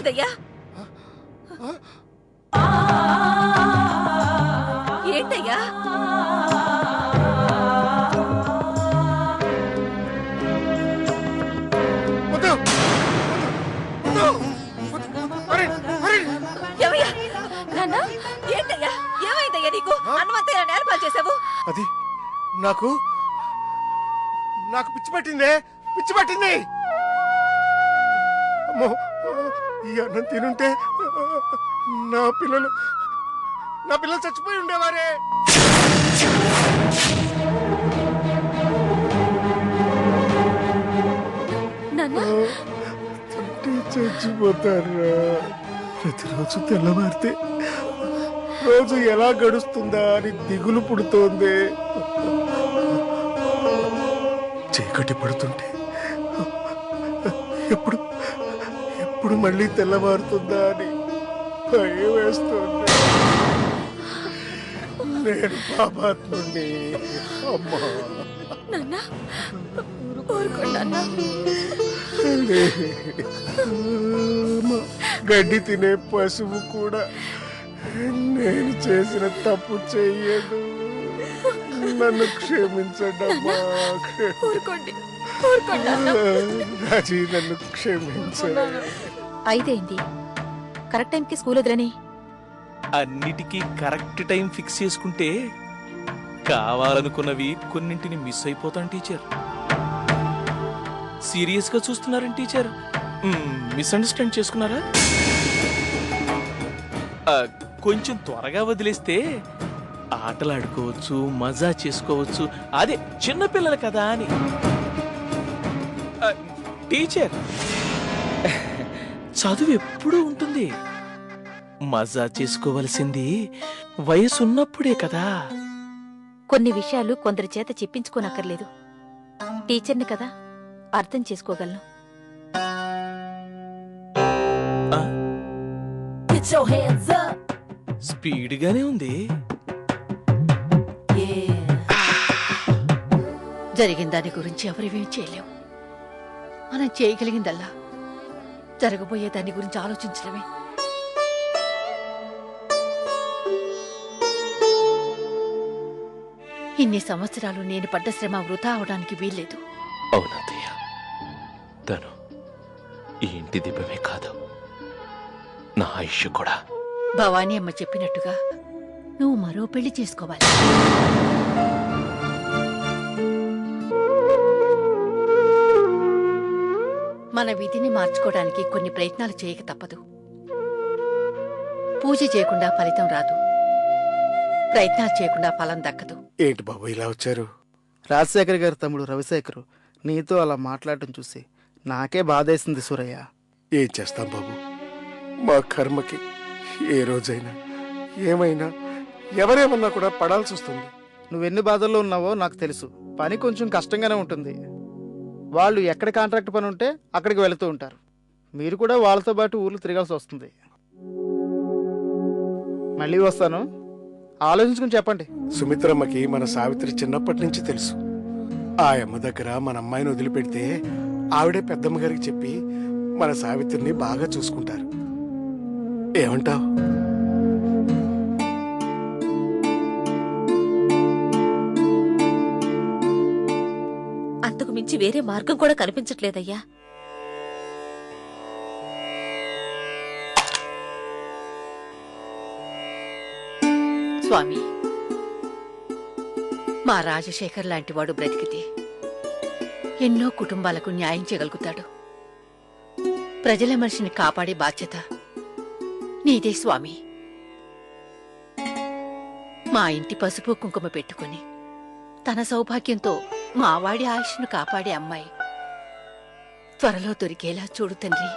ఏమైందయ్యా? ఏంటయ్యా? ఏమయ్యా నాన్న? ఏంటయ్యా ఏమైందయ్యా నీకు? అన్నమంతయ్య నేర్పాలు చేసావు. అది నాకు పిచ్చి పట్టిందే, పిచ్చి పట్టింది. అమ్మో, ఈ అన్నం తినుంటే నా పిల్లలు చచ్చిపోయి ఉండేవారే. చచ్చిపోతారా? ప్రతిరోజు తెల్లవారితే రోజు ఎలా గడుస్తుందా అని దిగులు పుడుతోంది. చీకటి పడుతుంటే ఎప్పుడు మళ్ళీ తెల్లవారుతుందా అని భయం వేస్తుంది. నేను పాపాత్ముణ్ణి. అమ్మా గడ్డి తినే పశువు కూడా నేను చేసిన తప్పు చెయ్యదు. నన్ను క్షమించండి అమ్మా. రాజీ, నన్ను క్షమించండి. అయితేంది కరెక్ట్ టైంకి స్కూల్ వదిలేని. అన్నిటికీ కరెక్ట్ టైం ఫిక్స్ చేసుకుంటే కావాలనుకున్నవి కొన్నింటిని మిస్ అయిపోతాను టీచర్. సీరియస్ గా చూస్తున్నారని టీచర్ మిస్అండర్స్టాండ్ చేసుకున్నారా? కొంచెం త్వరగా వదిలేస్తే ఆటలాడుకోవచ్చు, మజా చేసుకోవచ్చు. అదే చిన్నపిల్లలు కదా అని. టీచర్, చదువు ఎప్పుడూ ఉంటుంది. మజా చేసుకోవలసింది వయసున్నప్పుడే కదా. కొన్ని విషయాలు కొందరి చేత చెప్పించుకోనక్కర్లేదు. టీచర్ని కదా, అర్థం చేసుకోగలను. స్పీడ్ గానే ఉంది. జరిగిన దాని గురించి ఎవరివేం చేయలేము. మనం చేయగలిగిందల్లా జరగబోయే దాని గురించి ఆలోచించడమే. ఇన్ని సంవత్సరాలు నేను పడ్డ శ్రమ వృధా అవడానికి వీల్లేదు. అవునయ్యా, తను ఈ ఇంటి దీపమే కాదు, నా ఆయుష్ కూడా. భవానీ అమ్మ చెప్పినట్టుగా నువ్వు మరో పెళ్లి చేసుకోవాలి. మన విధిని మార్చుకోవడానికి కొన్ని ప్రయత్నాలు చేయక తప్పదు. పూజ చేయకుండా ఫలితం రాదు, ప్రయత్నాలు చేయకుండా ఫలం దక్కదు. ఏంటి బాబు ఇలా వచ్చారు? రాజశేఖర్ గారి తమ్ముడు రవిశేఖర్ నీతో అలా మాట్లాడటం చూసి నాకే బాధేసింది సూరయ్య. ఏం చేస్తాం బాబు, మా కర్మకి ఏ రోజైనా ఏమైనా ఎవరేమన్నా కూడా పడాల్సి వస్తుంది. నువ్వెన్ని బాధల్లో ఉన్నావో నాకు తెలుసు. పని కొంచెం కష్టంగానే ఉంటుంది. వాళ్ళు ఎక్కడ కాంట్రాక్ట్ పని ఉంటే అక్కడికి వెళుతూ ఉంటారు. మీరు కూడా వాళ్ళతో పాటు ఊర్లు తిరగాల్సి వస్తుంది. మళ్ళీ వస్తాను, ఆలోచించుకుని చెప్పండి. సుమిత్రమ్మకి మన సావిత్రి చిన్నప్పటి నుంచి తెలుసు. ఆ అమ్మ దగ్గర మన అమ్మాయిని వదిలిపెడితే ఆవిడే పెద్దమ్మ గారికి చెప్పి మన సావిత్రిని బాగా చూసుకుంటారు. ఏమంటావ్? అంతకు మించి వేరే మార్గం కూడా కనిపించట్లేదయ్యా. స్వామి, మా రాజశేఖర్ లాంటి వాడు బ్రతికితే ఎన్నో కుటుంబాలకు న్యాయం చేయగలుగుతాడు. ప్రజల మనిషిని కాపాడే బాధ్యత నీదే స్వామి. మా ఇంటి పసుపు కుంకుమ పెట్టుకుని తన సౌభాగ్యంతో మా వాడి ఆయుష్ను కాపాడే అమ్మాయి త్వరలో దొరికేలా చూడు తండ్రి.